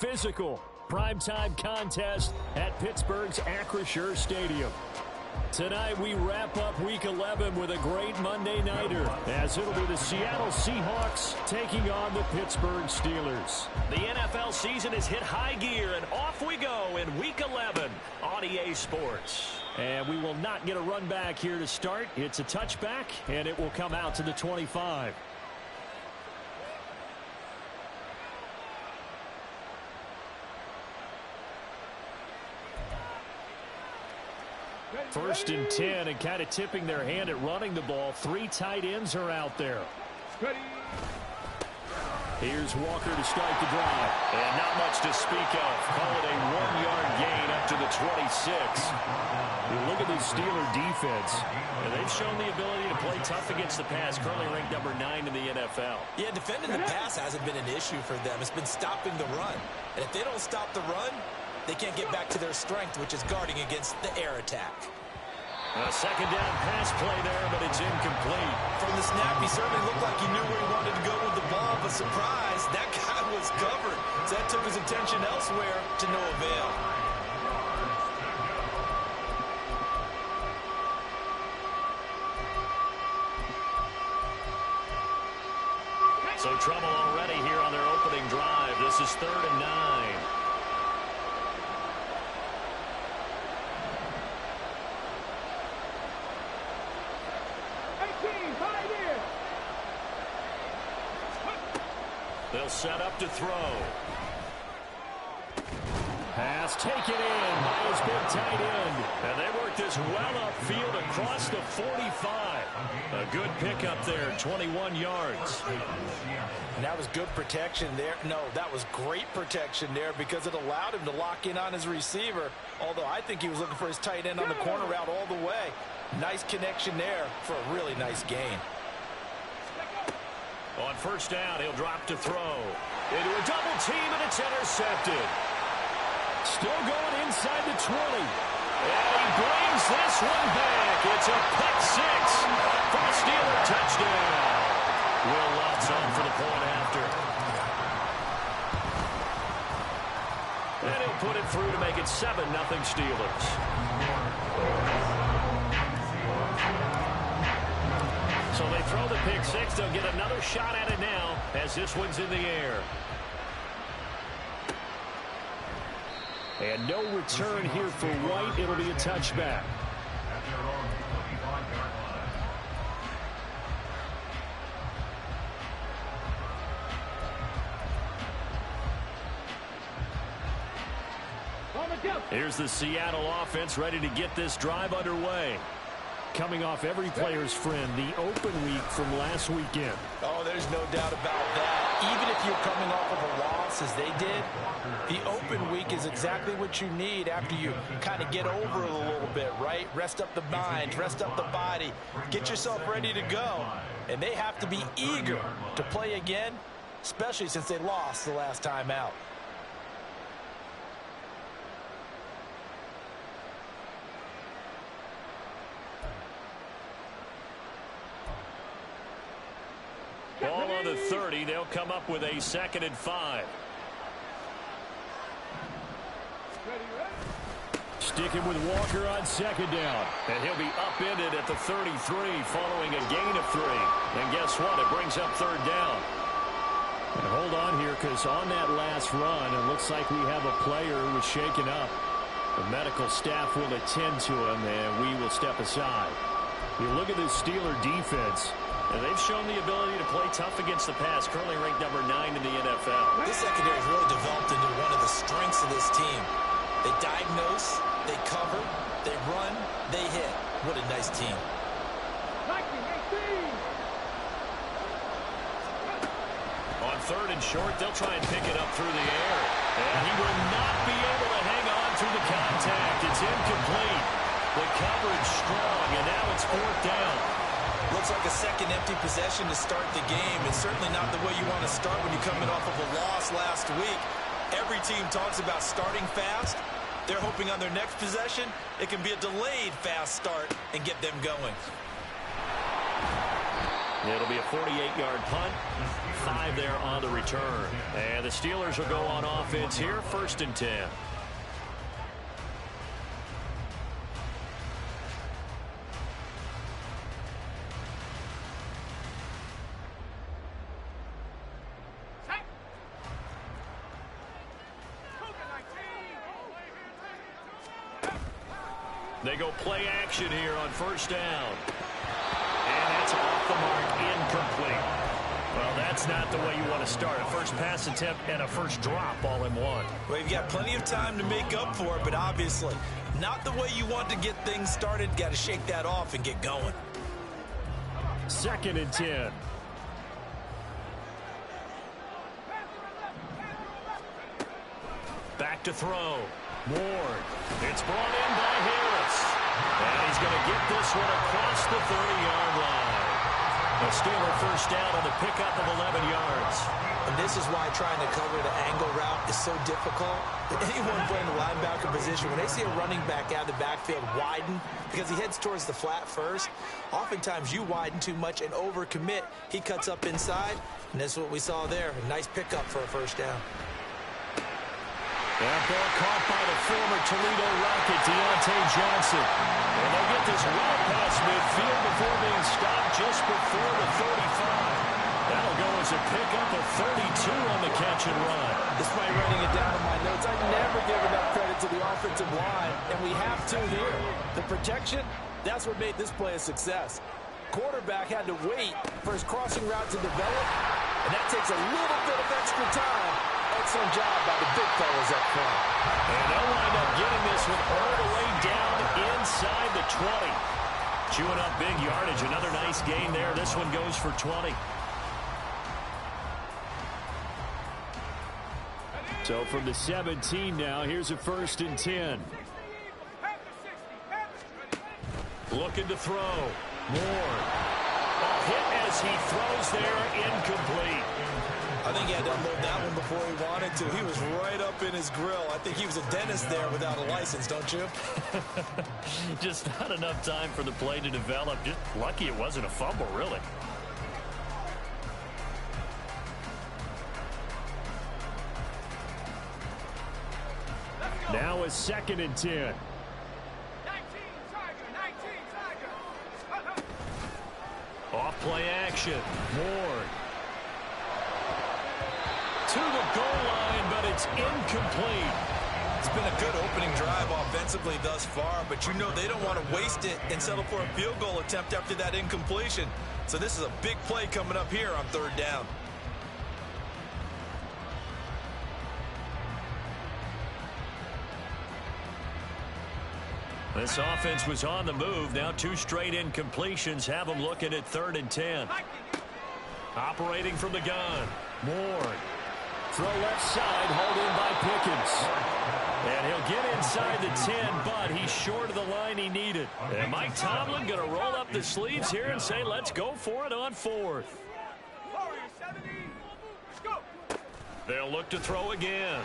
Physical primetime contest at Pittsburgh's Acrisure Stadium. Tonight we wrap up Week 11 with a great Monday nighter, as it'll be the Seattle Seahawks taking on the Pittsburgh Steelers. The NFL season has hit high gear, and off we go in Week 11 on EA Sports. And we will not get a run back here to start. It's a touchback, and it will come out to the 25. First and 10, and kind of tipping their hand at running the ball. 3 tight ends are out there. Here's Walker to start the drive. And not much to speak of. Call it a 1-yard gain up to the 26. You look at the Steeler defense. And they've shown the ability to play tough against the pass, currently ranked number 9 in the NFL. Yeah, defending the pass hasn't been an issue for them. It's been stopping the run. And if they don't stop the run, they can't get back to their strength, which is guarding against the air attack. A second down pass play there, but it's incomplete. From the snap, he certainly looked like he knew where he wanted to go with the ball, but surprise, that guy was covered. So that took his attention elsewhere to no avail. So trouble already here on their opening drive. This is 3rd and 9. They'll set up to throw. Pass taken in by his big tight end. And they work this well upfield across the 45. A good pickup there, 21 yards. And that was good protection there. No, that was great protection there because it allowed him to lock in on his receiver. Although I think he was looking for his tight end on the corner route all the way. Nice connection there for a really nice gain. On first down, he'll drop to throw. Into a double team, and it's intercepted. Still going inside the 20. And he brings this one back. It's a pick 6 for the Steeler touchdown. Will Lutz on for the point after. And he'll put it through to make it 7-0 Steelers. So they throw the pick 6. They'll get another shot at it now as this one's in the air. And no return here for White. It'll be a touchback. Here's the Seattle offense ready to get this drive underway. Coming off every player's friend, the open week from last weekend. Oh, there's no doubt about that. Even if you're coming off of a loss as they did, the open week is exactly what you need after you kind of get over it a little bit, right? Rest up the mind, rest up the body, get yourself ready to go. And they have to be eager to play again, especially since they lost the last time out. Ball on the 30. They'll come up with a 2nd and 5. Sticking with Walker on 2nd down. And he'll be upended at the 33 following a gain of 3. And guess what? It brings up 3rd down. And hold on here, because on that last run, it looks like we have a player who was shaken up. The medical staff will attend to him, and we will step aside. You look at this Steeler defense. And they've shown the ability to play tough against the pass, currently ranked number 9 in the NFL. This secondary has really developed into one of the strengths of this team. They diagnose, they cover, they run, they hit. What a nice team. On 3rd and short, they'll try and pick it up through the air. And he will not be able to hang on through the contact. It's incomplete. The coverage strong, and now it's 4th down. Looks like a second empty possession to start the game. It's certainly not the way you want to start when you're coming off of a loss last week. Every team talks about starting fast. They're hoping on their next possession, it can be a delayed fast start and get them going. It'll be a 48-yard punt, 5 there on the return. And the Steelers will go on offense here, 1st and 10. They go play action here on 1st down. And that's off the mark, incomplete. Well, that's not the way you want to start. A first pass attempt and a first drop all in one. Well, you've got plenty of time to make up for it, but obviously not the way you want to get things started. Got to shake that off and get going. 2nd and 10. Back to throw. Ward. It's brought in by Harris. And he's going to get this one across the 30-yard line. A Steeler first down on the pickup of 11 yards. And this is why trying to cover the angle route is so difficult. Anyone playing the linebacker position, when they see a running back out of the backfield widen, because he heads towards the flat first, oftentimes you widen too much and overcommit. He cuts up inside, and that's what we saw there. A nice pickup for a first down. That ball caught by the former Toledo Rocket, Deontay Johnson. And they'll get this well past midfield before being stopped just before the 35. That'll go as a pickup of 32 on the catch and run. Despite writing it down in my notes, I never give enough credit to the offensive line, and we have to here. The protection, that's what made this play a success. Quarterback had to wait for his crossing route to develop, and that takes a little bit of extra time. Excellent job by the big fellas up front. And they'll wind up getting this one all the way down inside the 20. Chewing up big yardage. Another nice gain there. This one goes for 20. So from the 17 now, here's a 1st and 10. Looking to throw. Moore. A hit as he throws there, incomplete. I think he had to unload that one before he wanted to. He was right up in his grill. I think he was a dentist there without a license, don't you? Just not enough time for the play to develop. Just lucky it wasn't a fumble, really. Now a 2nd and 10. Off play action. Ward. To the goal line, but it's incomplete. It's been a good opening drive offensively thus far, but you know they don't want to waste it and settle for a field goal attempt after that incompletion. So this is a big play coming up here on 3rd down. This offense was on the move. Now 2 straight incompletions have them looking at 3rd and 10. Operating from the gun. Ward. Throw left side, hauled in by Pickens. And he'll get inside the 10, but he's short of the line he needed. And Mike Tomlin going to roll up the sleeves here and say, let's go for it on 4th. They'll look to throw again.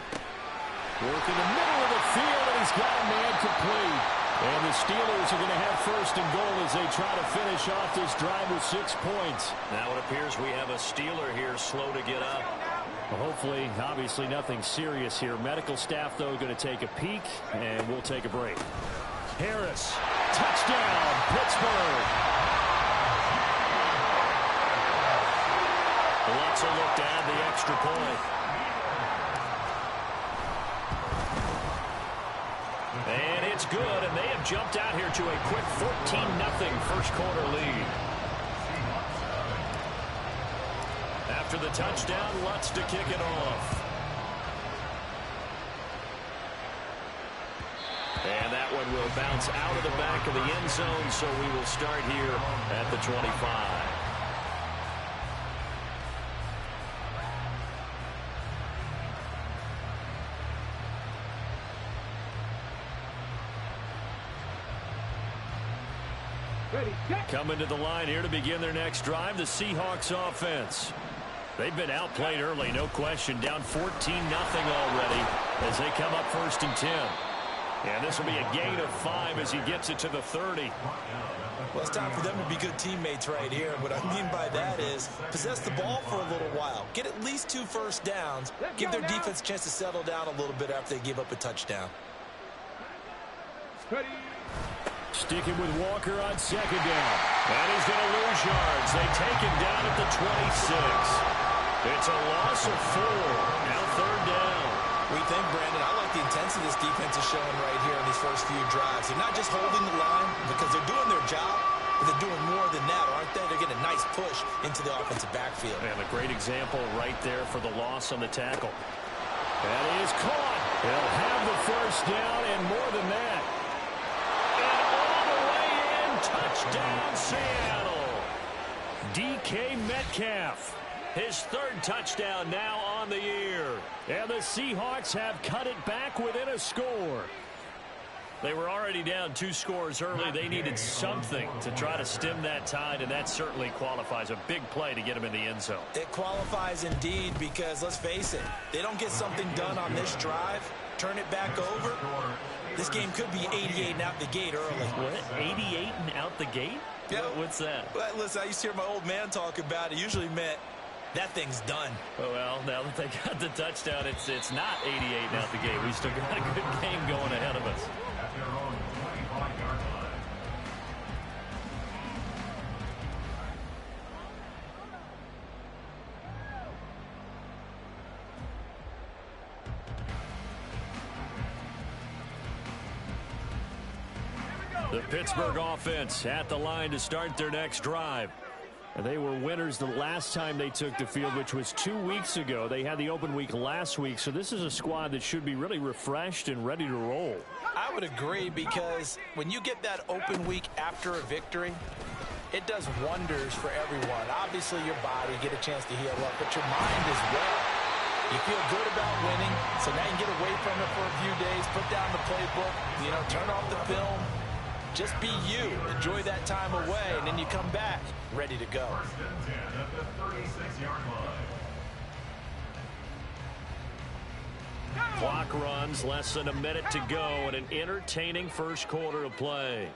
Work in the middle of the field, and he's got a man complete. And the Steelers are going to have 1st and goal as they try to finish off this drive with 6 points. Now it appears we have a Steeler here slow to get up. Well, hopefully, obviously nothing serious here. Medical staff, though, going to take a peek, and we'll take a break. Harris, touchdown, Pittsburgh. Let's look to add the extra point. And it's good, and they have jumped out here to a quick 14-0 first quarter lead. After the touchdown, Lutz to kick it off. And that one will bounce out of the back of the end zone, so we will start here at the 25. Coming to the line here to begin their next drive, the Seahawks offense. They've been outplayed early, no question, down 14-0 already as they come up 1st and 10. And this will be a gain of 5 as he gets it to the 30. Well, it's time for them to be good teammates right here. What I mean by that is possess the ball for a little while. Get at least 2 first downs. Give their defense a chance to settle down a little bit after they give up a touchdown. Sticking with Walker on second down. And he's going to lose yards. They take him down at the 26. It's a loss of 4. Now third down. We think, Brandon, I like the intensity this defense is showing right here in these first few drives. They're not just holding the line because they're doing their job, but they're doing more than that, aren't they? They're getting a nice push into the offensive backfield. And a great example right there for the loss on the tackle. That is caught. They'll have the first down and more than that. And all the way in, touchdown Seattle. DK Metcalf. His 3rd touchdown now on the year. And the Seahawks have cut it back within a score. They were already down 2 scores early. They needed something to try to stem that tide, and that certainly qualifies. A big play to get them in the end zone. It qualifies indeed because, let's face it, they don't get something done on this drive, turn it back over, this game could be 88 and out the gate early. What? 88 and out the gate? Yeah. What's that? Well, listen, I used to hear my old man talk about it. Usually meant that thing's done. Well, now that they got the touchdown, it's not 88 and out the gate. We still got a good game going ahead of us. The Pittsburgh offense at the line to start their next drive. And they were winners the last time they took the field, which was 2 weeks ago. They had the open week last week, so this is a squad that should be really refreshed and ready to roll. I would agree, because when you get that open week after a victory, it does wonders for everyone. Obviously, your body, get a chance to heal up, but your mind as well. You feel good about winning, so now you can get away from it for a few days, put down the playbook, turn off the film. Just be you. Enjoy that time away, and then you come back ready to go. Clock runs, less than a minute to go, and an entertaining first quarter of play.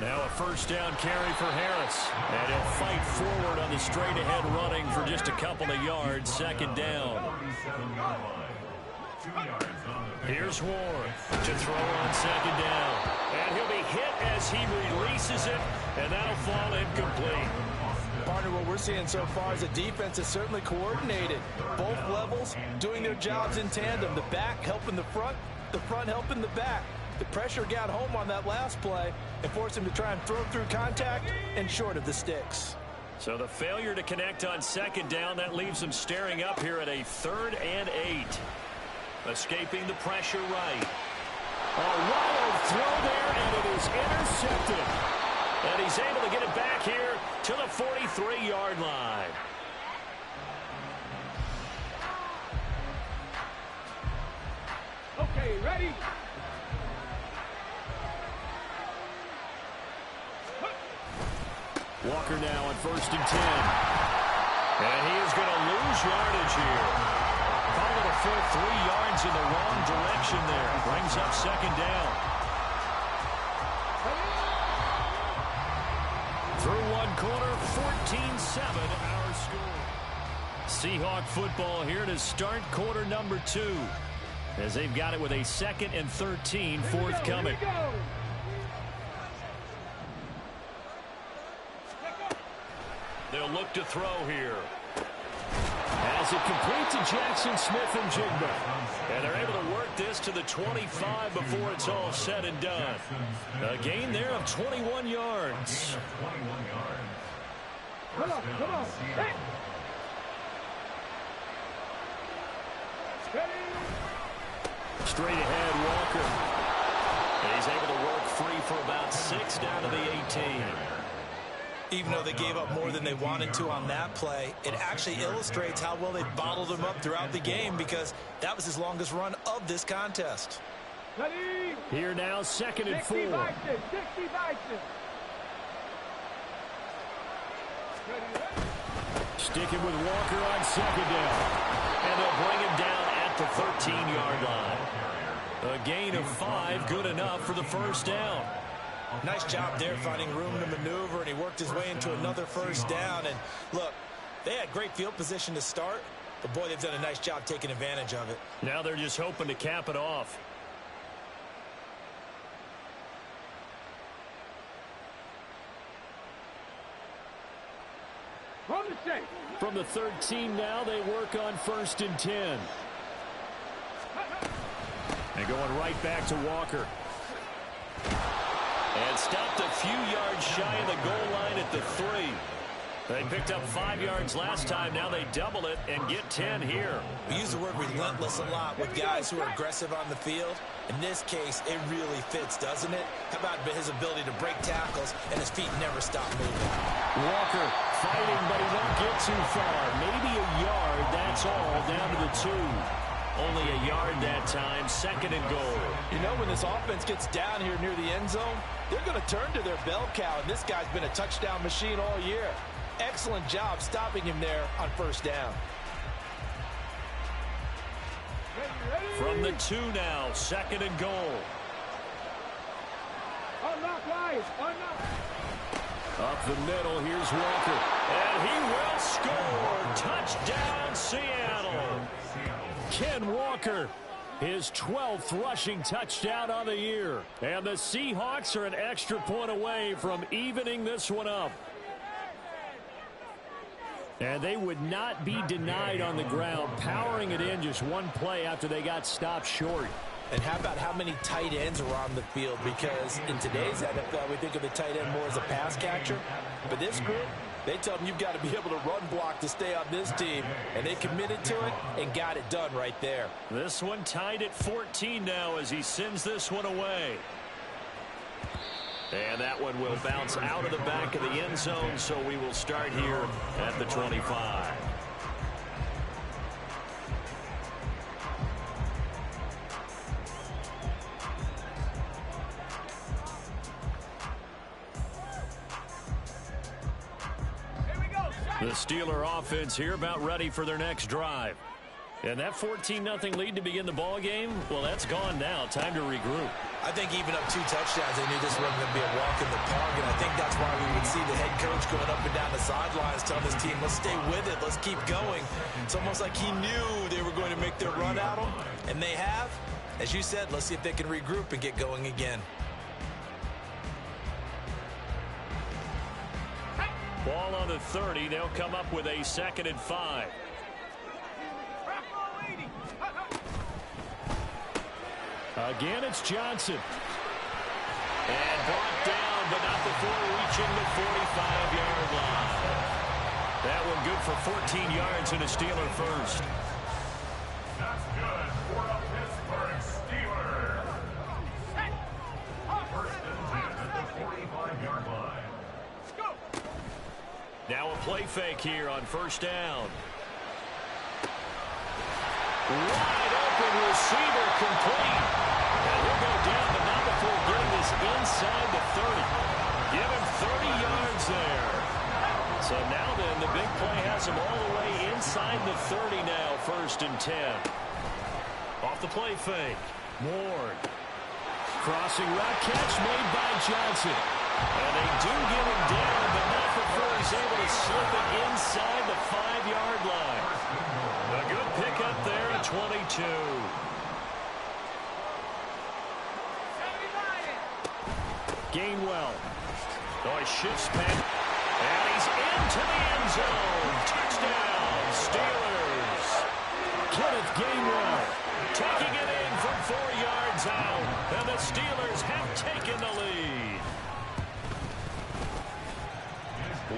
Now a first down carry for Harris. And he'll fight forward on the straight-ahead running for just a couple of yards. Second down. Here's Ward to throw on second down. And he'll be hit as he releases it, and that'll fall incomplete. Partner, what we're seeing so far is the defense is certainly coordinated. Both levels doing their jobs in tandem. The back helping the front helping the back. The pressure got home on that last play and forced him to try and throw through contact and short of the sticks. So the failure to connect on second down, that leaves them staring up here at a 3rd and 8. Escaping the pressure right. A wild throw there, and it is intercepted. And he's able to get it back here to the 43-yard line. Okay, ready? Walker now on 1st and 10. And he is going to lose yardage here. Call it a full 3 yards in the wrong direction there. Brings up second down. Through one quarter, 14-7 our score. Seahawk football here to start quarter number 2. As they've got it with a 2nd and 13 forthcoming. They'll look to throw here. As it complete to Jackson Smith and Jigba. And they're able to work this to the 25 before it's all said and done. A gain there of 21 yards. Come on. Hey. Straight ahead, Walker. And he's able to work free for about 6 down to the 18. Even though they gave up more than they wanted to on that play, it actually illustrates how well they bottled him up throughout the game, because that was his longest run of this contest. Ready? Here now, 2nd and 4. 60 Sticking with Walker on second down. And they'll bring him down at the 13-yard line. A gain of 5, good enough for the first down. Nice job there finding room to maneuver, and he worked his way into another first down. And look, they had great field position to start, but boy, they've done a nice job taking advantage of it. Now they're just hoping to cap it off. From the 13 now, they work on 1st and 10. And going right back to Walker. And stopped a few yards shy of the goal line at the 3. They picked up 5 yards last time. Now they double it and get 10 here. We use the word relentless a lot with guys who are aggressive on the field. In this case, it really fits, doesn't it? How about his ability to break tackles and his feet never stop moving? Walker fighting, but he won't get too far. Maybe a yard, that's all, down to the 2. Only a yard that time, 2nd and goal. You know, when this offense gets down here near the end zone, they're going to turn to their bell cow, and this guy's been a touchdown machine all year. Excellent job stopping him there on 1st down. From the 2 now, 2nd and goal. Up the middle, here's Walker. And he will score. Touchdown, Seattle. Ken Walker, his 12th rushing touchdown on the year. And the Seahawks are an extra point away from evening this one up. And they would not be denied on the ground, powering it in just one play after they got stopped short. And how about how many tight ends are on the field? Because in today's NFL, we think of the tight end more as a pass catcher. But this group, they tell them you've got to be able to run block to stay on this team. And they committed to it and got it done right there. This one tied at 14 now as he sends this one away. And that one will bounce out of the back of the end zone, so we will start here at the 25. The Steeler offense here about ready for their next drive. And that 14-0 lead to begin the ball game, well, that's gone now. Time to regroup. I think even up 2 touchdowns, they knew this wasn't going to be a walk in the park, and I think that's why we would see the head coach going up and down the sidelines telling his team, let's stay with it, let's keep going. It's almost like he knew they were going to make their run at him, and they have. As you said, let's see if they can regroup and get going again. Ball on the 30. They'll come up with a 2nd and 5. Again, it's Johnson. And brought down, but not before reaching the 45-yard line. That one good for 14 yards and a Steeler first. That's good for the Pittsburgh Steelers. First and 10 at the 45-yard line. Now a play fake here on 1st down. Wide open receiver complete. And he'll go down, but not before getting this inside the 30. Give him 30 yards there. So now then, the big play has him all the way inside the 30 now, 1st and 10. Off the play fake. Ward. Crossing route catch made by Johnson. And they do get him down, but not before he's able to slip it inside the 5-yard line. A good pickup there at 22. Gainwell. Oh, he shifts back. And he's into the end zone. Touchdown, Steelers. Kenneth Gainwell taking it in from 4 yards out. And the Steelers have taken the lead.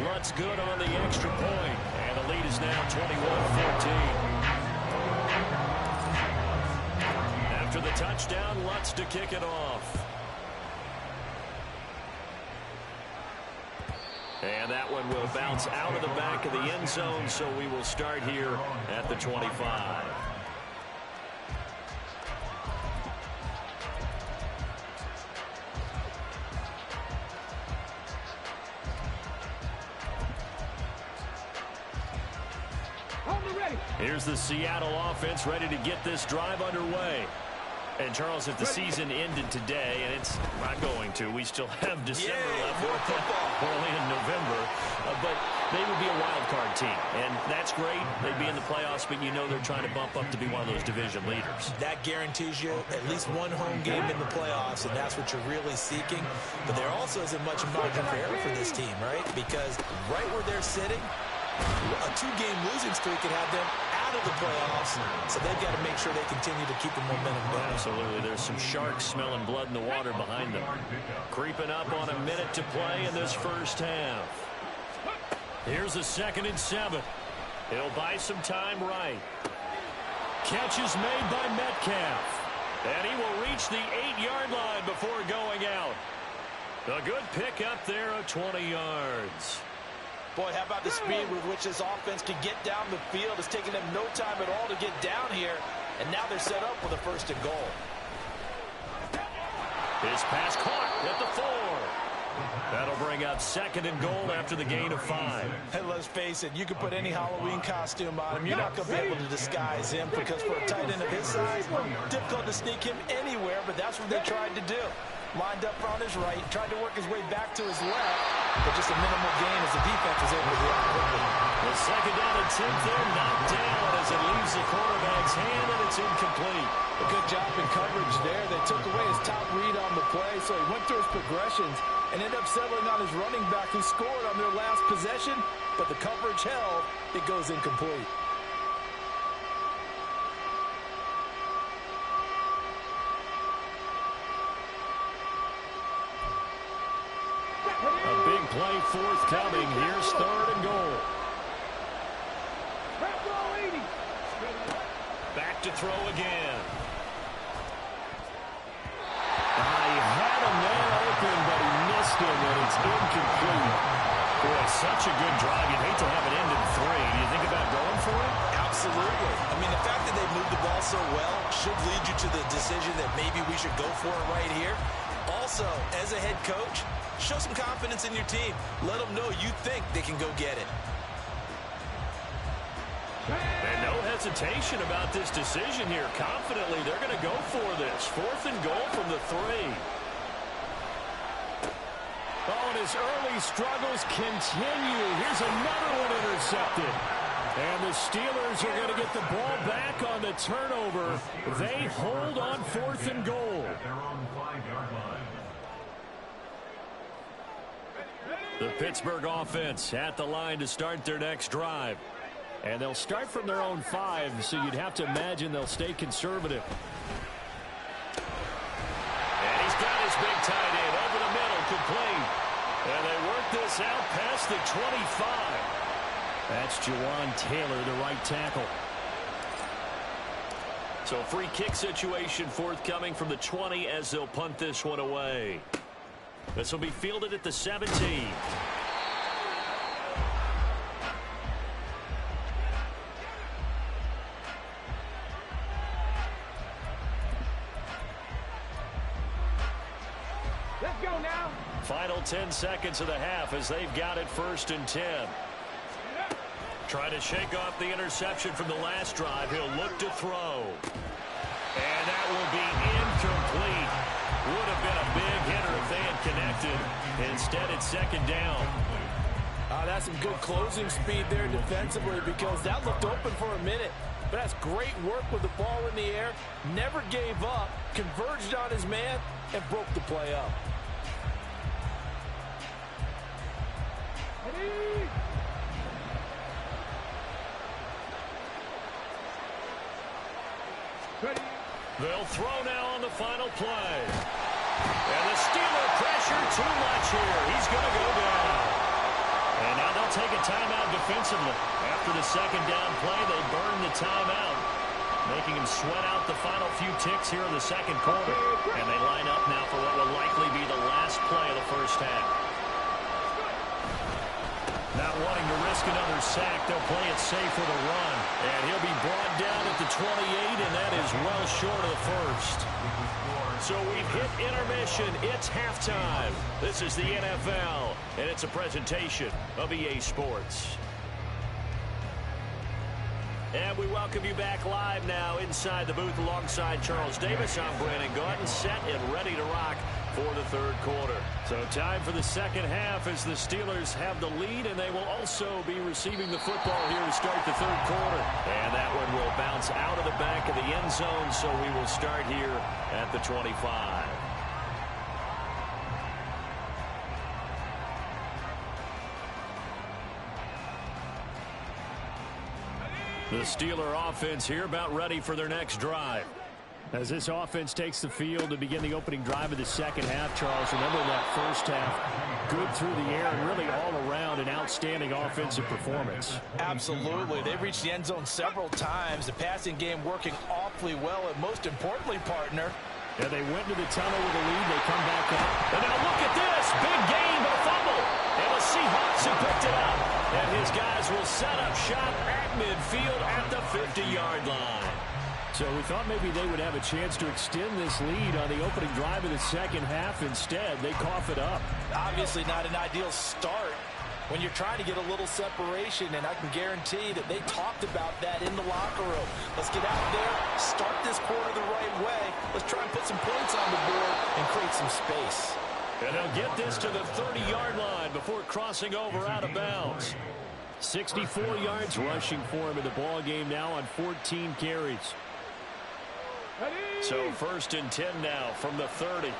Lutz good on the extra point. And the lead is now 21-14. After the touchdown, Lutz to kick it off. And that one will bounce out of the back of the end zone, so we will start here at the 25. Here's the Seattle offense ready to get this drive underway. And, Charles, if the season ended today, and it's not going to, we still have December left. We're only in November. But they would be a wild card team. And that's great. They'd be in the playoffs, but you know they're trying to bump up to be one of those division leaders. That guarantees you at least one home game in the playoffs, and that's what you're really seeking. But there also isn't much margin for error for this team, right? Because right where they're sitting, a 2-game losing streak could have them out of the playoffs, so they've got to make sure they continue to keep the momentum going. Absolutely. There's some sharks smelling blood in the water behind them. Creeping up on a minute to play in this first half. Here's a 2nd and 7. He'll buy some time right. Catch is made by Metcalf. And he will reach the 8-yard line before going out. A good pick up there of 20 yards. Boy, how about the speed with which this offense can get down the field? It's taking them no time at all to get down here. And now they're set up with a 1st and goal. His pass caught at the 4. That'll bring up 2nd and goal after the gain of 5. And let's face it, you can put any Halloween costume on him. You're not going to be able to disguise him because for a tight end of his size, difficult to sneak him anywhere, but that's what they tried to do. Lined up on his right, tried to work his way back to his left, but just a minimal gain as the defense was able to react quickly. The 2nd down and 10 there, knocked down as it leaves the quarterback's hand, and it's incomplete. A good job in coverage there. They took away his top read on the play, so he went through his progressions and ended up settling on his running back who scored on their last possession, but the coverage held. It goes incomplete. A big play forthcoming. Here's 3rd and goal. Back to throw again. He had a man open, but he missed him, and it's incomplete. Boy, such a good drive. You'd hate to have it end in 3. Do you think about going for it? Absolutely. I mean, the fact that they moved the ball so well should lead you to the decision that maybe we should go for it right here. Also, as a head coach, show some confidence in your team. Let them know you think they can go get it. And no hesitation about this decision here. Confidently, they're going to go for this. 4th and goal from the 3. Oh, and his early struggles continue. Here's another one intercepted. And the Steelers are going to get the ball back on the turnover. They hold on 4th and goal. The Pittsburgh offense at the line to start their next drive. And they'll start from their own 5, so you'd have to imagine they'll stay conservative. And he's got his big tight end over the middle, complete. And they work this out past the 25. That's Jawan Taylor, the right tackle. So free kick situation forthcoming from the 20 as they'll punt this one away. This will be fielded at the 17. Let's go now. Final 10 seconds of the half as they've got it 1st and 10. Trying to shake off the interception from the last drive. He'll look to throw. And that will be incomplete. Would have been a big hitter if they had connected. Instead, it's 2nd down. That's some good closing speed there defensively because that looked open for a minute. But that's great work with the ball in the air. Never gave up. Converged on his man and broke the play up. Ready. They'll throw now on the final play. And the Steeler pressure too much here. He's going to go down. And now they'll take a timeout defensively. After the 2nd down play, they burn the timeout, making him sweat out the final few ticks here in the 2nd quarter. And they line up now for what will likely be the last play of the 1st half. Not wanting to risk another sack, they'll play it safe with a run. And he'll be brought down at the 28, and that is well short of the 1st. So we've hit intermission. It's halftime. This is the NFL, and it's a presentation of EA Sports. And we welcome you back live now inside the booth alongside Charles Davis. I'm Brandon Gaudin, set and ready to rock for the third quarter. So time for the second half as the Steelers have the lead, and they will also be receiving the football here to start the third quarter. And that one will bounce out of the back of the end zone, so we will start here at the 25. The Steeler offense here about ready for their next drive. As this offense takes the field to begin the opening drive of the second half, Charles, remember that first half, good through the air and really all around an outstanding offensive performance. Absolutely. They've reached the end zone several times. The passing game working awfully well, and most importantly, partner. Yeah, they went to the tunnel with a lead. They come back up. And now look at this. Big gain, but a fumble. And the Seahawks have picked it up. And his guys will set up shop at midfield at the 50-yard line. So we thought maybe they would have a chance to extend this lead on the opening drive of the second half. Instead, they cough it up. Obviously not an ideal start when you're trying to get a little separation, and I can guarantee that they talked about that in the locker room. Let's get out there, start this quarter the right way. Let's try and put some points on the board and create some space. And they'll get this to the 30-yard line before crossing over out of bounds. 64 yards rushing for him in the ball game now on 14 carries. So first and 10 now from the 30.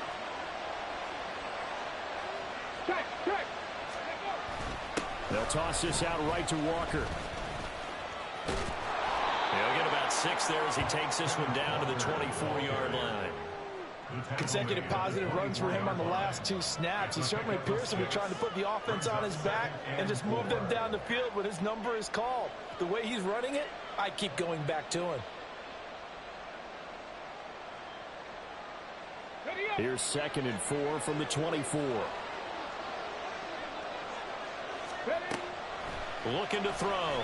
They'll toss this out right to Walker. He'll get about 6 there as he takes this one down to the 24-yard line. Consecutive positive runs for him on the last 2 snaps. He certainly appears to be trying to put the offense on his back and just move them down the field when his number is called. The way he's running it, I keep going back to him. Here's 2nd and 4 from the 24. Looking to throw.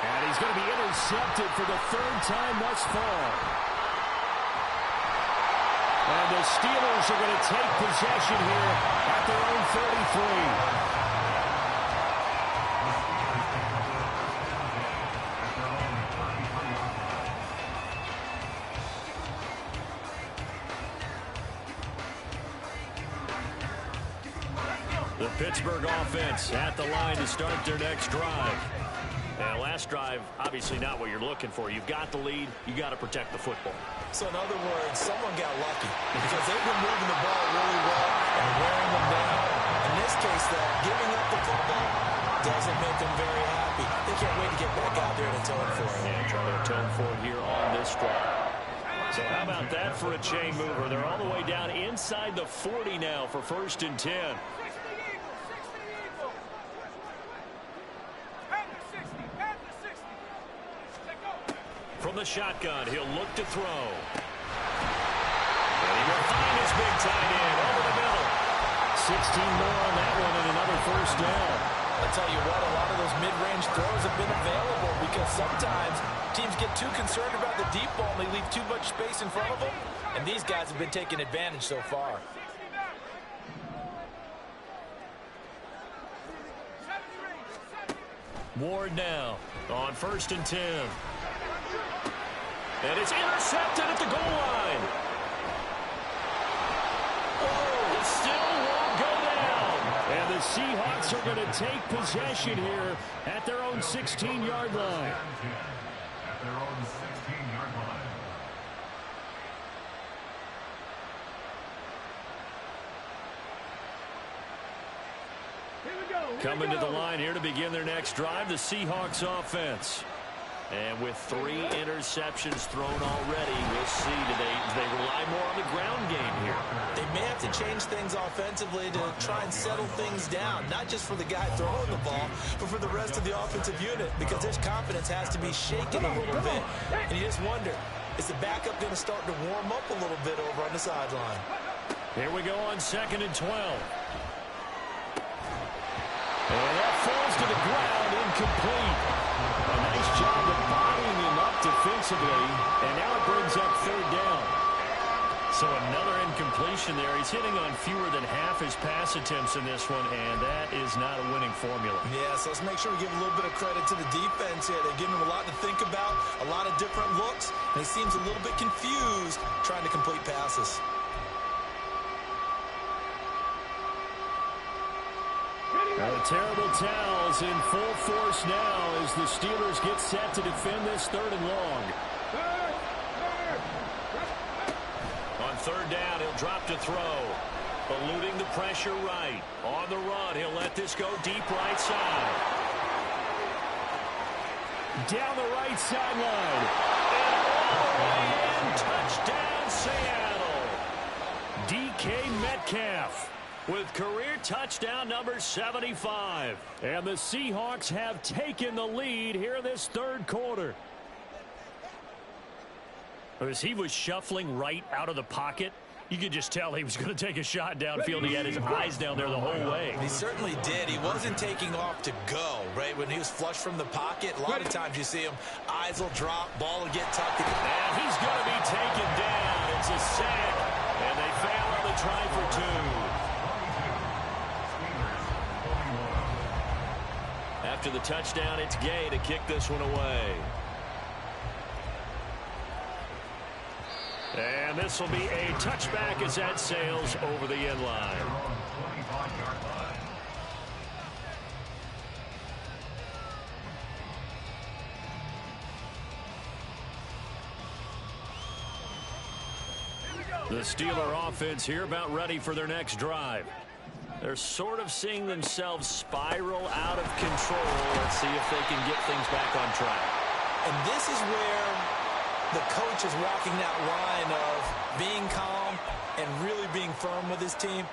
And he's going to be intercepted for the 3rd time thus far. And the Steelers are going to take possession here at their own 33. The Pittsburgh offense at the line to start their next drive. Now, last drive, obviously not what you're looking for. You've got the lead. You got to protect the football. So in other words, someone got lucky because they've been moving the ball really well and wearing them down. In this case, though, giving up the football doesn't make them very happy. They can't wait to get back out there and atone for it. Yeah, try to atone for it here on this drive. So how about that for a chain mover? They're all the way down inside the 40 now for 1st and 10. From the shotgun, he'll look to throw. And he will find his big tight end over the middle. 16 more on that one and another 1st down. I'll tell you what, a lot of those mid-range throws have been available because sometimes teams get too concerned about the deep ball and they leave too much space in front of them. And these guys have been taking advantage so far. Ward now on 1st and 10. And it's intercepted at the goal line. Oh, it still won't go down. And the Seahawks are going to take possession here at their own 16-yard line. At their own 16-yard line. Coming to the line here to begin their next drive, the Seahawks offense. And with 3 interceptions thrown already, we'll see. Do they rely more on the ground game here? They may have to change things offensively to try and settle things down, not just for the guy throwing the ball, but for the rest of the offensive unit, because their confidence has to be shaken a little bit. And you just wonder, is the backup going to start to warm up a little bit over on the sideline? Here we go on 2nd and 12. And that falls to the ground, incomplete. A nice job of bodying him up defensively, and now it brings up 3rd down. So another incompletion there. He's hitting on fewer than half his pass attempts in this one, and that is not a winning formula. Yeah, so let's make sure we give a little bit of credit to the defense here. They're giving him a lot to think about, a lot of different looks, and he seems a little bit confused trying to complete passes. The terrible towels in full force now as the Steelers get set to defend this 3rd and long. On 3rd down, he'll drop to throw. Eluding the pressure right. On the run, he'll let this go deep right side. Down the right sideline. And all the way in. Touchdown, Seattle. DK Metcalf with career touchdown number 75. And the Seahawks have taken the lead here in this 3rd quarter. As he was shuffling right out of the pocket, you could just tell he was going to take a shot downfield. He had his eyes down there the whole way. He certainly did. He wasn't taking off to go, right? When he was flush from the pocket, a lot of times you see him, eyes will drop, ball will get tucked in. And he's going to be taken down. It's a sack, and they fail on the try for 2. After the touchdown, it's Gay to kick this one away. And this will be a touchback as that sails over the end line. The Steeler offense here about ready for their next drive. They're sort of seeing themselves spiral out of control. Let's see if they can get things back on track. And this is where the coach is walking that line of being calm and really being firm with his team.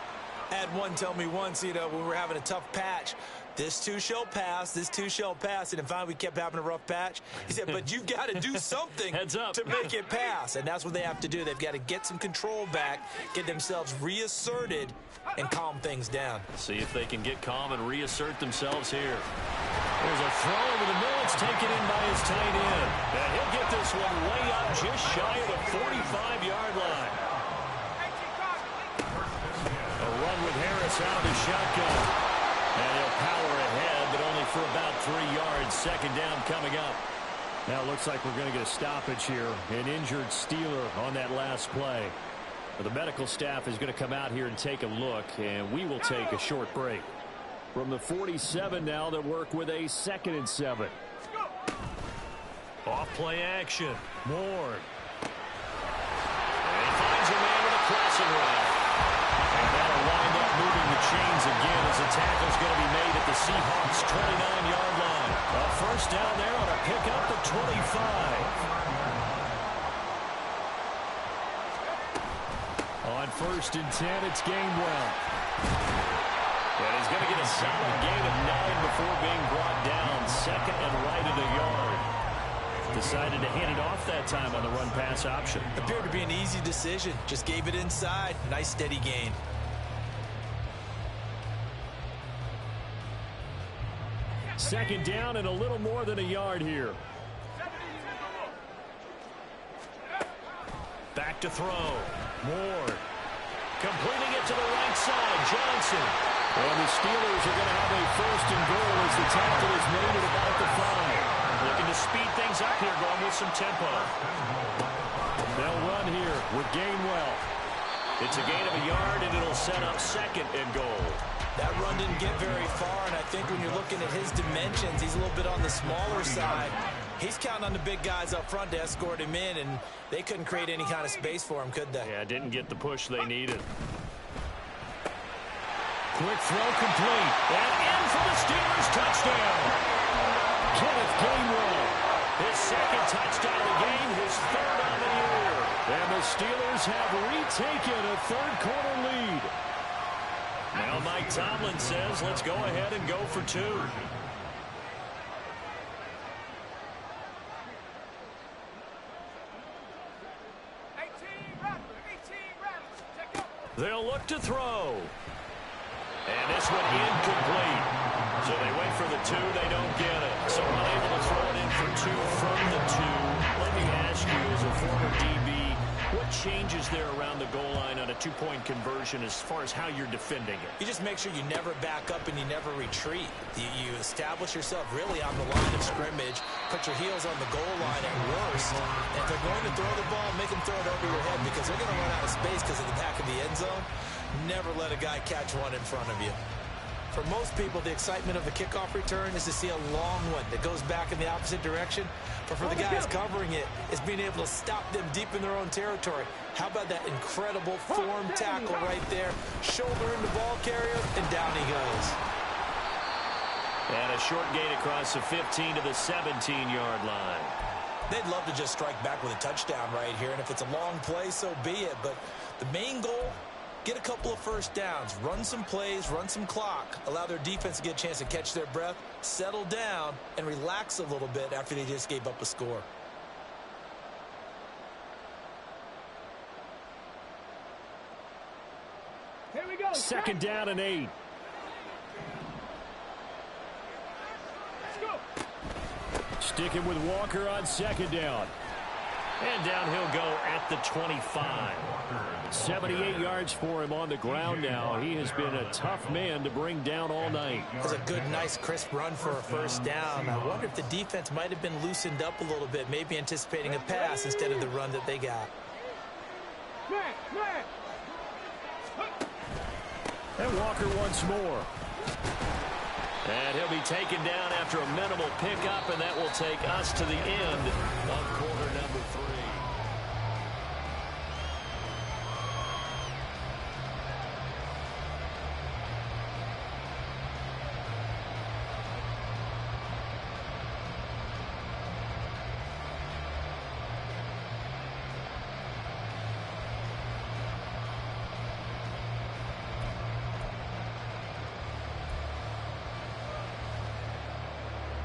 I had one tell me once, when we were having a tough patch, this too shall pass, this too shall pass. And finally we kept having a rough patch. He said, but you've got to do something Heads up. to make it pass. And that's what they have to do. They've got to get some control back, get themselves reasserted, and calm things down. See if they can get calm and reassert themselves here. There's a throw over the middle. It's taken in by his tight end. And he'll get this one way up just shy of the 45-yard line. A run with Harris out of the shotgun. And he'll power ahead, but only for about 3 yards. 2nd down coming up. Now it looks like we're going to get a stoppage here. An injured Steeler on that last play. The medical staff is going to come out here and take a look, and we will take a short break. From the 47 now, they'll work with a 2nd and 7. Off play action. Moore. And he finds a man with a crossing route. And that'll wind up moving the chains again as the tackle's going to be made at the Seahawks' 29-yard line. A 1st down there on a pickup at 25. On 1st and 10, it's Gainwell. And he's going to get a solid gain of 9 before being brought down. 2nd and right of the yard. Decided to hand it off that time on the run-pass option. Appeared to be an easy decision. Just gave it inside. Nice steady gain. Second down and a little more than a yard here. Back to throw. Moore. Completing it to the right side. Johnson. And the Steelers are going to have a 1st and goal as the tackle is made at about the 5. Looking to speed things up here, going with some tempo. They'll run here with Gainwell. It's a gain of a yard, and it'll set up 2nd and goal. That run didn't get very far, and I think when you're looking at his dimensions, he's a little bit on the smaller side. He's counting on the big guys up front to escort him in, and they couldn't create any kind of space for him, could they? Yeah, didn't get the push they needed. Quick throw complete. And in for the Steelers touchdown. Kenneth Gainwell. His 2nd touchdown of the game, his 3rd on the year. And the Steelers have retaken a 3rd quarter lead. Now Mike Tomlin says, let's go ahead and go for 2. They'll look to throw. And this one incomplete. So they wait for the 2, they don't get it. So unable to throw it in for 2 from the 2. Let me ask you, as a former DB, what changes there around the goal line on a two-point conversion as far as how you're defending it? You just make sure you never back up and you never retreat. You establish yourself really on the line of scrimmage, put your heels on the goal line at worst, and if they're going to throw the ball, make them throw it over your head because they're going to run out of space because of the back of the end zone. Never let a guy catch one in front of you. For most people, the excitement of the kickoff return is to see a long one that goes back in the opposite direction. But for the guys covering it, it's being able to stop them deep in their own territory. How about that incredible form tackle right there? Shoulder in the ball carrier, and down he goes. And a short gain across the 15 to the 17-yard line. They'd love to just strike back with a touchdown right here, and if it's a long play, so be it. But the main goal, get a couple of first downs, run some plays, run some clock, allow their defense to get a chance to catch their breath, settle down, and relax a little bit after they just gave up a score. Here we go. Second down and 8. Let's go. Sticking with Walker on second down. And down he'll go at the 25. 78 yards for him on the ground now. He has been a tough man to bring down all night. That's a good, nice, crisp run for a first down. I wonder if the defense might have been loosened up a little bit, maybe anticipating a pass instead of the run that they got. Man. And Walker once more. And he'll be taken down after a minimal pickup, and that will take us to the end of quarter number 3.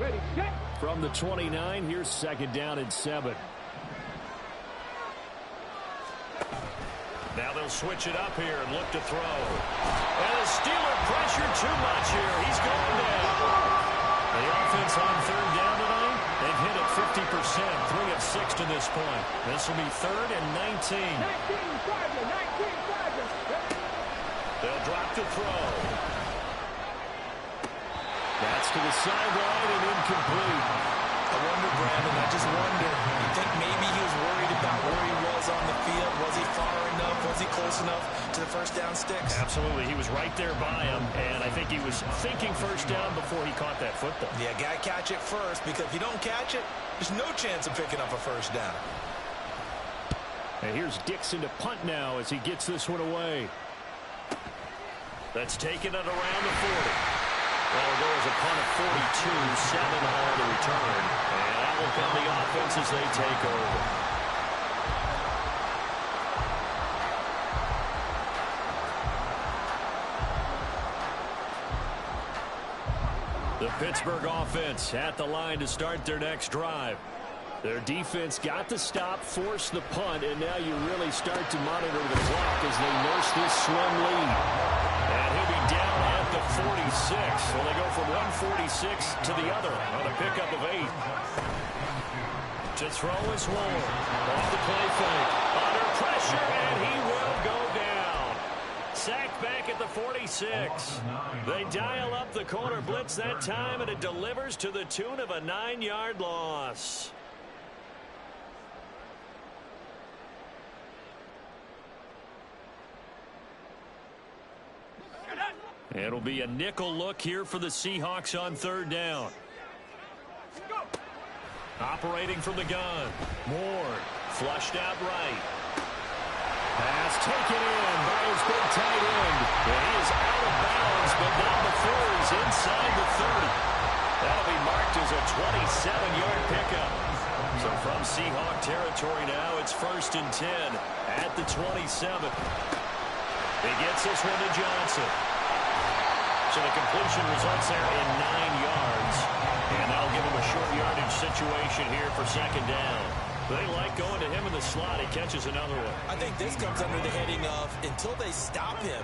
Ready, set. From the 29, here's second down and 7. Now they'll switch it up here and look to throw. And the Steeler pressure too much here. He's going down. The offense on third down tonight, they've hit it 50%, 3 of 6 to this point. This will be third and 19. 19, Charger. They'll drop to throw. That's to the sideline and incomplete. I wonder, Brandon, I just wonder, you think maybe he was worried about where he was on the field? Was he far enough? Was he close enough to the first down sticks? Absolutely. He was right there by him, and I think he was thinking first down before he caught that football. Yeah, got to catch it first, because if you don't catch it, there's no chance of picking up a first down. And here's Dixon to punt now as he gets this one away. That's taken it around the 40. Well, it goes a punt of 42, 7 on the return. And that will come the offense as they take over. The Pittsburgh offense at the line to start their next drive. Their defense got the stop, forced the punt, and now you really start to monitor the clock as they nurse this slim lead. And he'll be down at the 46. Well, they go from 146 to the other on a pickup of 8. To throw is Ward. Off the play fake. Under pressure, and he will go down. Sacked back at the 46. They dial up the corner blitz that time, and it delivers to the tune of a 9-yard loss. It'll be a nickel look here for the Seahawks on third down. Operating from the gun. Ward flushed out right. Pass taken in by his big tight end. And he is out of bounds, but not before he's inside the 30. That'll be marked as a 27-yard pickup. So from Seahawk territory now, it's first and 10 at the 27. He gets this one to Johnson. So the completion results there in 9 yards. And that'll give him a short yardage situation here for second down. They like going to him in the slot. He catches another one. I think this comes under the heading of, until they stop him,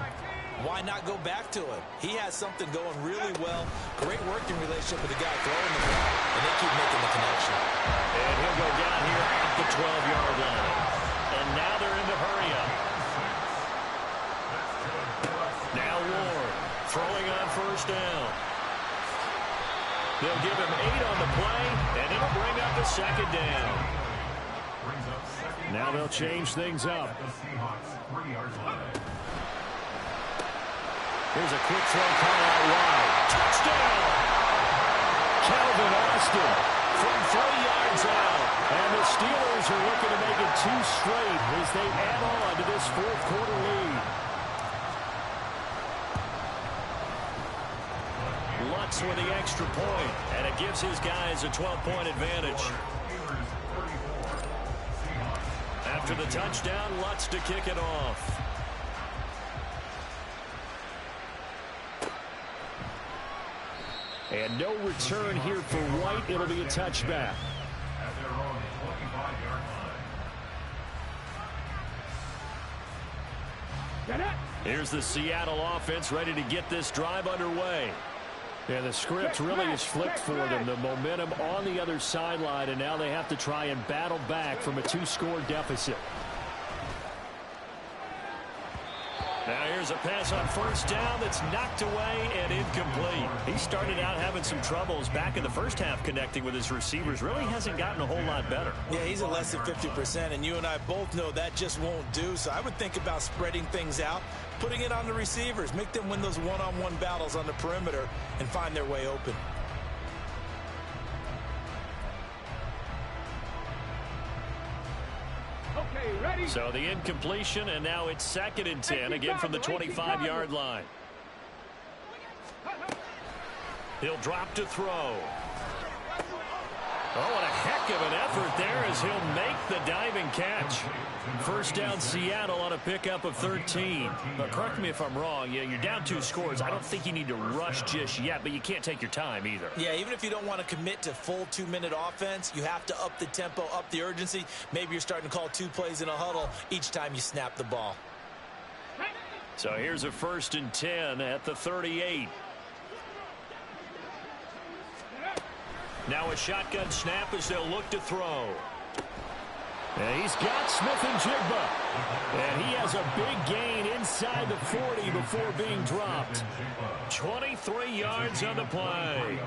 why not go back to him? He has something going really well. Great working relationship with the guy throwing the ball, and they keep making the connection. And he'll go down here at the 12-yard line. And now they're into They'll give him 8 on the play, and it'll bring up a second down. Now they'll change things up. Here's a quick throw call out wide. Touchdown! Calvin Austin from 3 yards out. And the Steelers are looking to make it 2 straight as they add on to this fourth quarter lead. Lutz with the extra point, and it gives his guys a 12-point advantage. After the touchdown, Lutz to kick it off. And no return here for White. It'll be a touchback. At their own 25-yard line. Here's the Seattle offense ready to get this drive underway. Yeah, the script really is flipped for them. The momentum on the other sideline, and now they have to try and battle back from a 2-score deficit. Now here's a pass on first down that's knocked away and incomplete. He started out having some troubles back in the first half connecting with his receivers. Really hasn't gotten a whole lot better. Yeah, he's at less than 50%, and you and I both know that just won't do. So I would think about spreading things out, putting it on the receivers, make them win those one-on-one battles on the perimeter and find their way open. Okay, ready? So the incompletion, and now it's 2nd and 10, again from the 25-yard line. He'll drop to throw. Oh, what a heck of an effort there as he'll make the diving catch. First down Seattle on a pickup of 13. But correct me if I'm wrong. Yeah, you're down 2 scores. I don't think you need to rush just yet, but you can't take your time either. Yeah, even if you don't want to commit to full 2-minute offense, you have to up the tempo, up the urgency. Maybe you're starting to call 2 plays in a huddle each time you snap the ball. So here's a 1st and 10 at the 38. Now a shotgun snap as they'll look to throw. And he's got Smith and Jigba. And he has a big gain inside the 40 before being dropped. 23 yards on the play.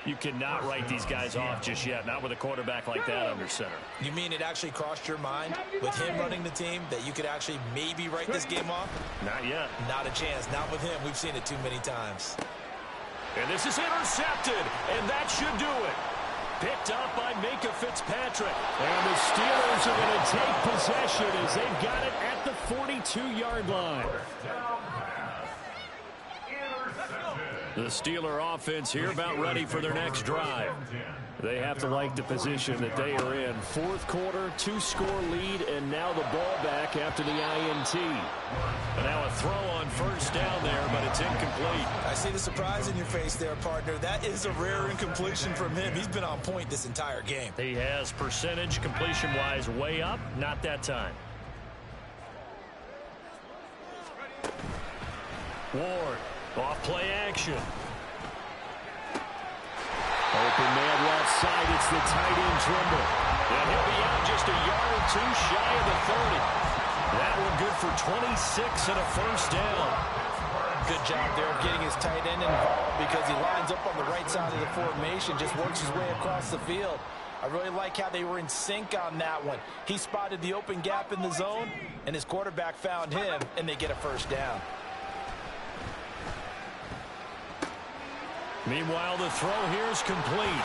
You cannot write these guys off just yet, not with a quarterback like that under center. You mean it actually crossed your mind with him running the team that you could actually maybe write this game off? Not yet. Not a chance. Not with him. We've seen it too many times. And this is intercepted, and that should do it. Picked up by Minka Fitzpatrick. And the Steelers are going to take possession as they've got it at the 42-yard line. The Steeler offense here about ready for their next drive. They have to like the position that they are in. Fourth quarter, 2-score lead, and now the ball back after the INT. And now a throw on first down there, but it's incomplete. I see the surprise in your face there, partner. That is a rare incompletion from him. He's been on point this entire game. He has percentage completion-wise way up, not that time. Ward, off play action. Open man left side. It's the tight end Trimble. And he'll be out just a yard or 2 shy of the 30. That one good for 26 and a first down. Good job there of getting his tight end involved because he lines up on the right side of the formation, just works his way across the field. I really like how they were in sync on that one. He spotted the open gap in the zone, and his quarterback found him, and they get a first down. Meanwhile, the throw here is complete.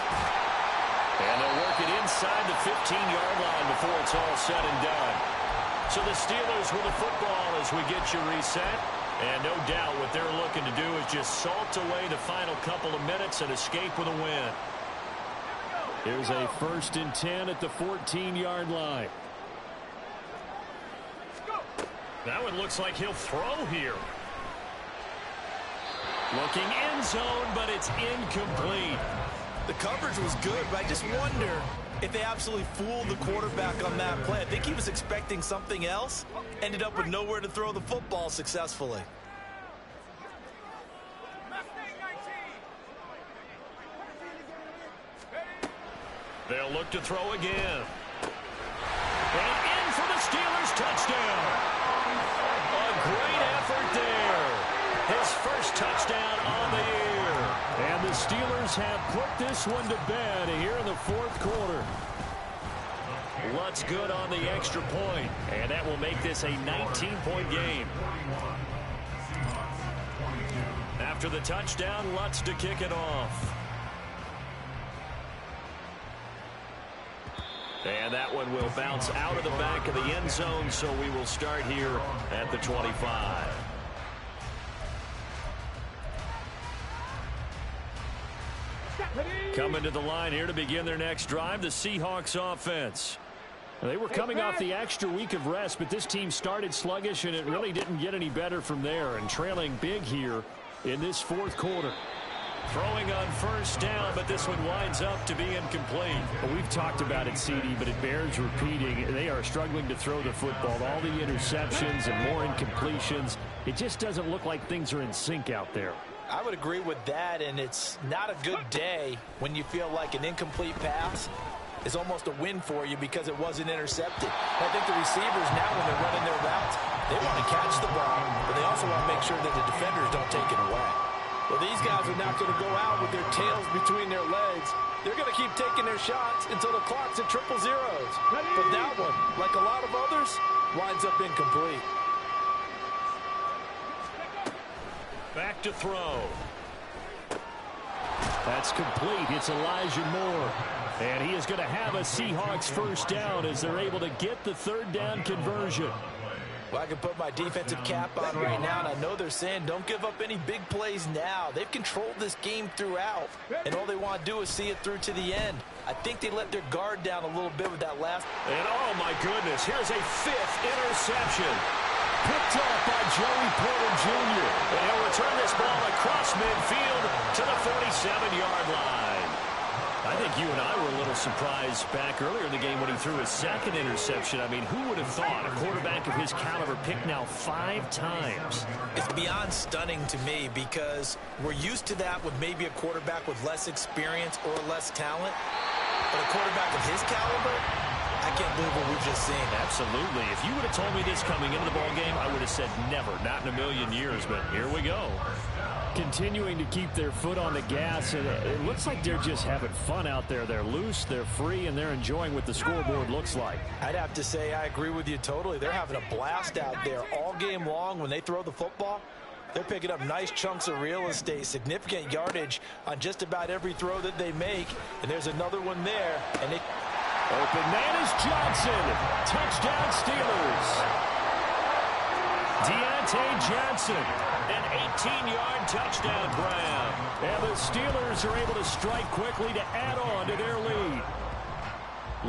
And they'll work it inside the 15-yard line before it's all said and done. So the Steelers with the football as we get you reset. And no doubt what they're looking to do is just salt away the final couple of minutes and escape with a win. Here's a 1st and 10 at the 14-yard line. That one looks like he'll throw here. Looking end zone, but it's incomplete. The coverage was good, but I just wonder if they absolutely fooled the quarterback on that play. I think he was expecting something else, ended up with nowhere to throw the football successfully. They'll look to throw again. And in for the Steelers touchdown. A great effort there. His first touchdown on the year. And the Steelers have put this one to bed here in the fourth quarter. Lutz good on the extra point, and that will make this a 19-point game. After the touchdown, Lutz to kick it off. And that one will bounce out of the back of the end zone, so we will start here at the 25. Coming to the line here to begin their next drive, the Seahawks offense. They were coming off the extra week of rest, but this team started sluggish, and it really didn't get any better from there, and trailing big here in this fourth quarter. Throwing on first down, but this one winds up to be incomplete. Well, we've talked about it, CD, but it bears repeating. They are struggling to throw the football. All the interceptions and more incompletions. It just doesn't look like things are in sync out there. I would agree with that, and it's not a good day when you feel like an incomplete pass is almost a win for you because it wasn't intercepted. I think the receivers now, when they're running their routes, they want to catch the ball, but they also want to make sure that the defenders don't take it away. Well, these guys are not going to go out with their tails between their legs. They're going to keep taking their shots until the clock's at triple zeros. But that one, like a lot of others, winds up incomplete. Back to throw. That's complete. It's Elijah Moore. And he is going to have a Seahawks first down as they're able to get the third down conversion. Well, I can put my defensive cap on right now, and I know they're saying don't give up any big plays now. They've controlled this game throughout, and all they want to do is see it through to the end. I think they let their guard down a little bit with that last. And oh my goodness, here's a fifth interception. Picked off by Joey Porter Jr. And he'll return this ball across midfield to the 47-yard line. I think you and I were a little surprised back earlier in the game when he threw his second interception. I mean, who would have thought a quarterback of his caliber picked now 5 times? It's beyond stunning to me because we're used to that with maybe a quarterback with less experience or less talent. But a quarterback of his caliber, I can't believe what we've just seen. Absolutely. If you would have told me this coming into the ballgame, I would have said never, not in a million years. But here we go. Continuing to keep their foot on the gas, and it looks like they're just having fun out there. They're loose, they're free, and they're enjoying what the scoreboard looks like. I'd have to say I agree with you totally. They're having a blast out there all game long when they throw the football. They're picking up nice chunks of real estate, significant yardage on just about every throw that they make. And there's another one there. And they... Open man is Johnson. Touchdown Steelers. Deontay Johnson. An 18-yard touchdown grab. And the Steelers are able to strike quickly to add on to their lead.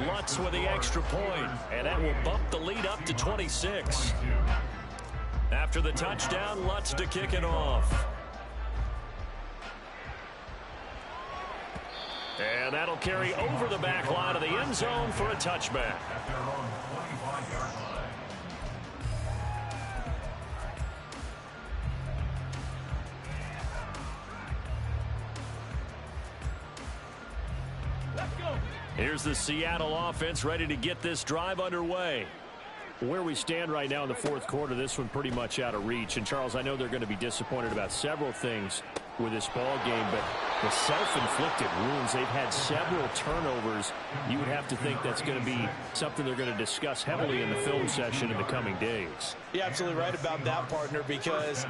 Lutz with the extra point, and that will bump the lead up to 26. After the touchdown, Lutz to kick it off. And that'll carry over the back line of the end zone for a touchback. Here's the Seattle offense ready to get this drive underway. Where we stand right now in the fourth quarter, this one pretty much out of reach. And, Charles, I know they're going to be disappointed about several things with this ball game, but the self-inflicted wounds, they've had several turnovers. You would have to think that's going to be something they're going to discuss heavily in the film session in the coming days. You're absolutely right about that, partner, because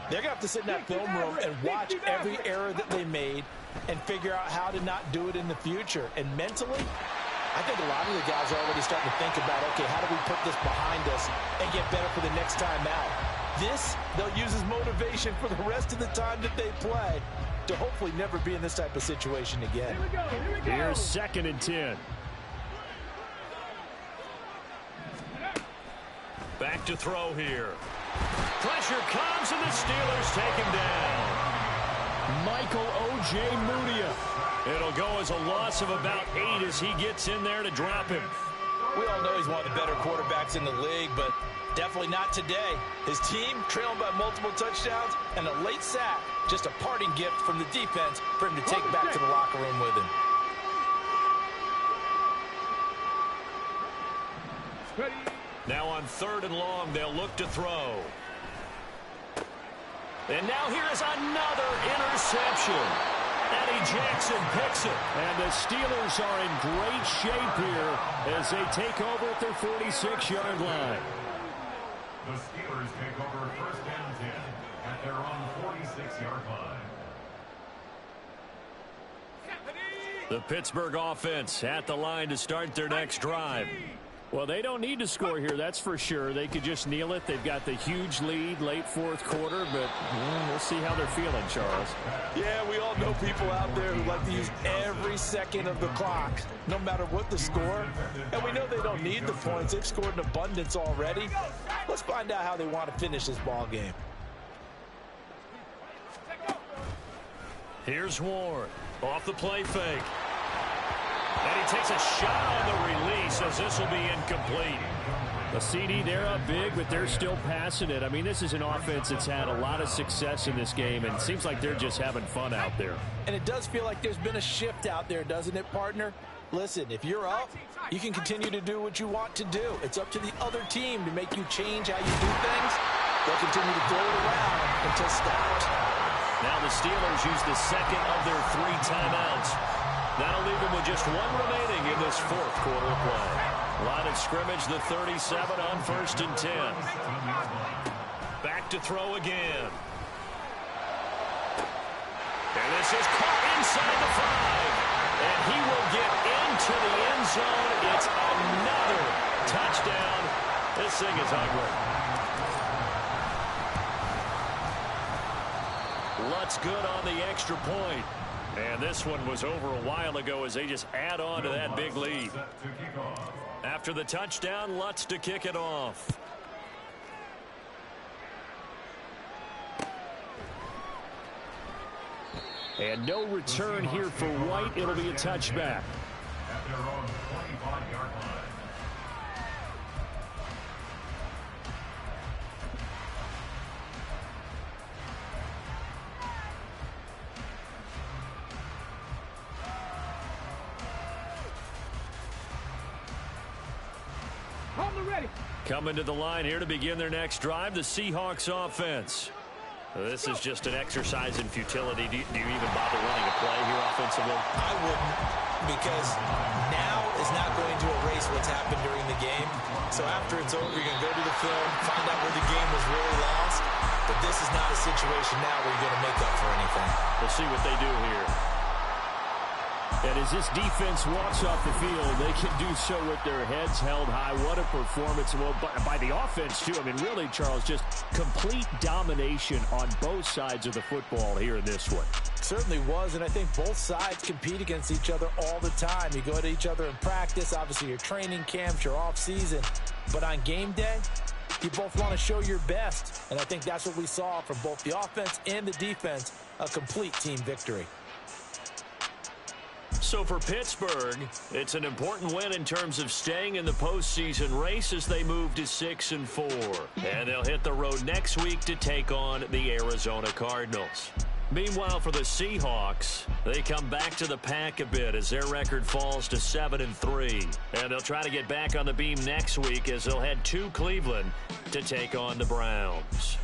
they're going to have to sit in that film room and watch every error that they made and figure out how to not do it in the future. And mentally, I think a lot of the guys are already starting to think about, okay, how do we put this behind us and get better for the next time out? This, they'll use as motivation for the rest of the time that they play to hopefully never be in this type of situation again. Here we go. Here's 2nd and 10. Back to throw here. Pressure comes, and the Steelers take him down. Michael O.J. Mudia. It'll go as a loss of about 8 as he gets in there to drop him. We all know he's one of the better quarterbacks in the league, but definitely not today. His team trailing by multiple touchdowns and a late sack. Just a parting gift from the defense for him to take back to the locker room with him. Now on 3rd and long, they'll look to throw. And now here's another interception. And Eddie Jackson picks it. And the Steelers are in great shape here as they take over at their 46-yard line. The Steelers take over first and 10 at their own 46-yard line. The Pittsburgh offense at the line to start their next drive. Well, they don't need to score here, that's for sure. They could just kneel it. They've got the huge lead late fourth quarter, but we'll see how they're feeling, Charles. Yeah, we all know people out there who like to use every second of the clock, no matter what the score. And we know they don't need the points. They've scored in abundance already. Let's find out how they want to finish this ball game. Here's Ward off the play fake. And he takes a shot on the release as this will be incomplete. The CD, they're up big, but they're still passing it. I mean, this is an offense that's had a lot of success in this game, and it seems like they're just having fun out there. And it does feel like there's been a shift out there, doesn't it, partner? Listen, if you're up, you can continue to do what you want to do. It's up to the other team to make you change how you do things. They'll continue to throw it around until stopped. Now the Steelers use the second of their 3 timeouts. That'll leave them with just 1 remaining in this fourth quarter play. Line of scrimmage, the 37 on first and 10. Back to throw again. And this is caught inside the 5. And he will get into the end zone. It's another touchdown. This thing is ugly. Lutz good on the extra point. And this one was over a while ago as they just add on to that big lead. After the touchdown, Lutz to kick it off. And no return here for White. It'll be a touchback. At their own 25-yard line. Coming to the line here to begin their next drive, the Seahawks offense. This is just an exercise in futility. Do you even bother running a play here offensively? I wouldn't, because now is not going to erase what's happened during the game. So after it's over, you're going to go to the film, find out where the game was really lost. But this is not a situation now where you're going to make up for anything. We'll see what they do here. And as this defense walks off the field, they can do so with their heads held high. What a performance. Well, by the offense, too. I mean, really, Charles, just complete domination on both sides of the football here in this one. Certainly was, and I think both sides compete against each other all the time. You go to each other in practice, obviously your training camps, your off-season. But on game day, you both want to show your best. And I think that's what we saw from both the offense and the defense, a complete team victory. So for Pittsburgh, it's an important win in terms of staying in the postseason race as they move to 6-4. And they'll hit the road next week to take on the Arizona Cardinals. Meanwhile, for the Seahawks, they come back to the pack a bit as their record falls to 7-3. And they'll try to get back on the beam next week as they'll head to Cleveland to take on the Browns.